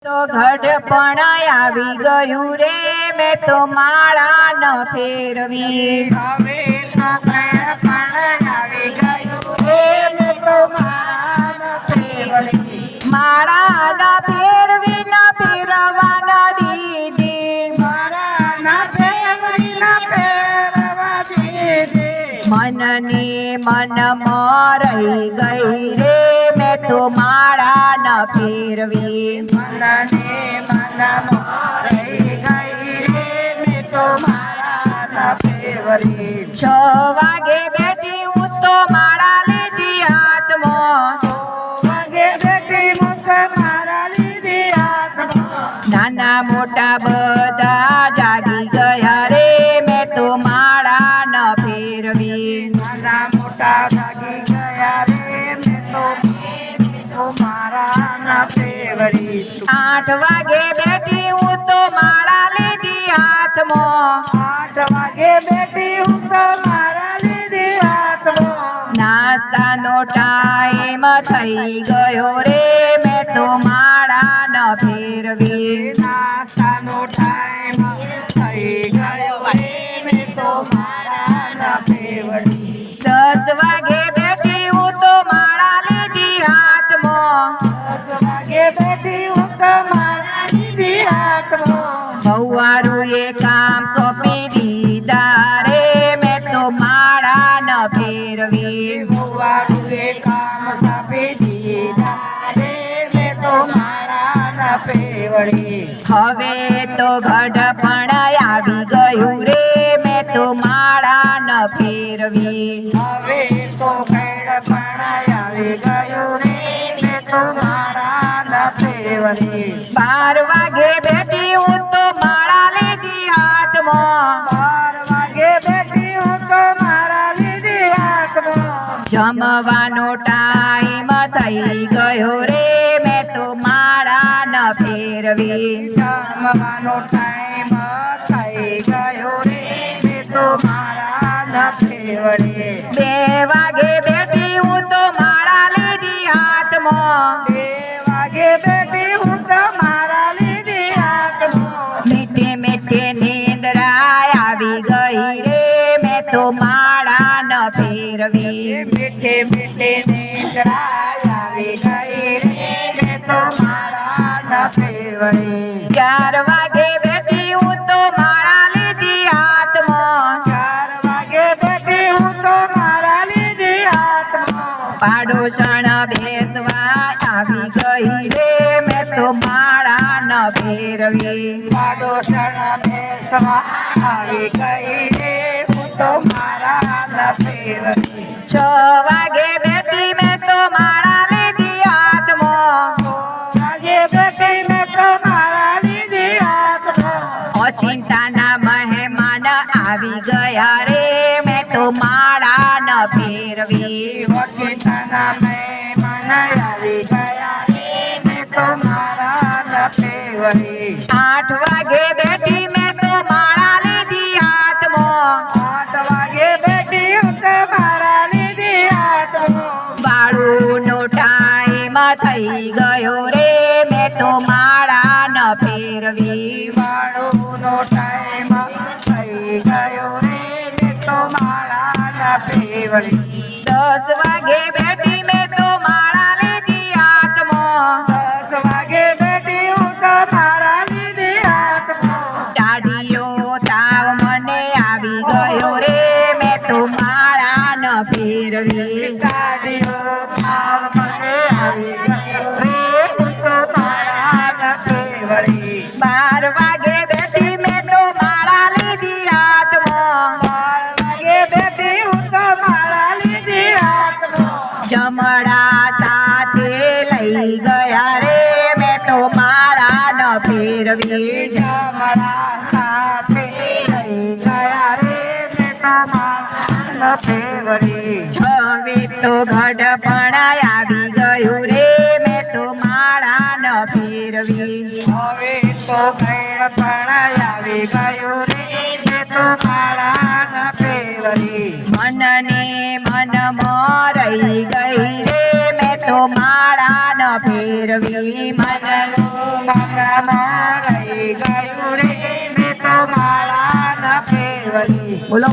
તો ઘડપણ આવી ગયું રે મેં તો માળા ન ફેરવી હવે તો ઘડપણ આવી ગયું રે મેં તો માળા ન ફેરવી માળા ન ફેરવી ન ફેરવા ન દીધી માળા ન ફેરવી ન ફેરવા દીધી મનને મનમાં રહી ગઈ રે મેં તો માળા ન ફેરવી મનને મનમાં રહી ગઈ રે મેં તો માળા ન ફેરવી 6 વાગે બેઠી હું તો માળા લીધી હાથમાં વાગે બેઠી મુખ મારા લીધી હાથમાં નાના મોટા બધા જાગી ગયા રે મેં તો માળા ન ફેરવી નાના મોટા જાગી ગયા રે મેં તો મારા ન ફેરવી 8 વાગે બેઠી હું તો માળા લીધી હાથમાં 8 વાગે બેઠી હું તો મારા લીધી હાથમાં નાસ્તાનો ટાઈમ થઈ ગયો રે મેં તો માળા ન ફેરવી નાસ્તાનો ટાઈમ થઈ ગયો રે મેં તો માળા ન ફેરવી 10 વાગે બેઠી હું તો માળા લીધી હાથમાં 10 વાગે બેઠી હું તો મારા લીધી હાથમાં બહુવારું એ કામ સોંપી દીધા રે મેં તો માળા ન ફેરવી બહુવારું એ કામ સોંપી દીધા રે મેં તો માળા ન ફેરવી હવે તો ઘડપણ આવી ગયું રે મેં તો માળા ન ફેરવી હવે તો ઘડપણ આવી ગયું રે મેં તો માળા ન ફેરવી 12 વાગે બેઠી હું તો માળા લીધી હાથમાં 12 વાગે બેઠી હું તો મારા લીધી હાથમાં જમવાનો ટાઈમ થઈ ગયો રે મેં તો માળા ન ફેરવી જમવાનો ટાઈમ થઈ ગયો રે મેં તો માળા ન ફેરવી 2 વાગે બેઠી હું તો માળા લીધી હાથમાં 2 વાગે બેઠી હું તો મારા લીધી હાથમાં મીઠે મીઠે નીંદરા આવી ગઈ રે મેં તો માળા ન ફેરવી મીઠે મીઠે નિંદ્રા આવી ગઈ રે મેં તો માળા ન ફેરવી 4 વાગે બેઠી હું તો માળા લીધી હાથમાં 4 વાગે બેઠી હું તો મારા લીધી હાથમાં પાડોશણ બેસવા આવી ગઈ રે મેં તો માળા ન ફેરવી પાડોશણ બેસવા આવી ગઈ રે હું તો માળા ન ફેરવી 6 વાગે બેઠી મેં તો માળા લીધી હાથમાં 6 વાગે બેઠી મેં તો મારા લીધી હાથમાં ઓચિંતાના મહેમાન આવી ગયા રે મેં તો માળા ન ફેરવી ઓચિંતાના મહેમાન આવી ગયા રે મેં તો માળા ન ફેરવી 8 વાગે બેઠી મેં તો માળા લીધી હાથમાં 8 વાગે બેઠી હું તો મારા લીધી હાથમાં વાળુનો ટાઈમ થઈ ગયો રે મેં તો માળા ન ફેરવી વાળુનો ટાઈમ થઈ ગયો રે મેં તો માળા ન ફેરવી 10 વાગે બેઠી મેં તો માળા લીધી હાથમાં 10 વાગે બેઠી હું તો મારા લીધી હાથમાં દાઢીઓ તાવ મને આવી ગયો રે મેં તો માળા ન ફેરવી દાઢીઓ તાવ મને આવી ગયો રે હું તો માળા ન ફેરવી 12 વાગે બેઠી મેં તો માળા લીધી હાથમાં 12 વાગે બેઠી હું તો મારા લીધી હાથમાં જમણા સાથે લઈ ગયા રે મેં તો માળા ન ફેરવી જમણા સાથે લઈ ગયા રે મેં તો માળા ન ફેરવી હવે તો ઘડપણ આવી ગયું રે મેં તો માળા ન ફેરવી હવે તો ઘડપણ આવી ગયું રે મેં તો માળા ન ફેરવી મનને મનમાં રહી ગઈ રે મેં તો માળા ન ફેરવી મનનું મન ઘરમાં રહી ગયું રે મેં તો માળા ન ફેરવડી. બોલો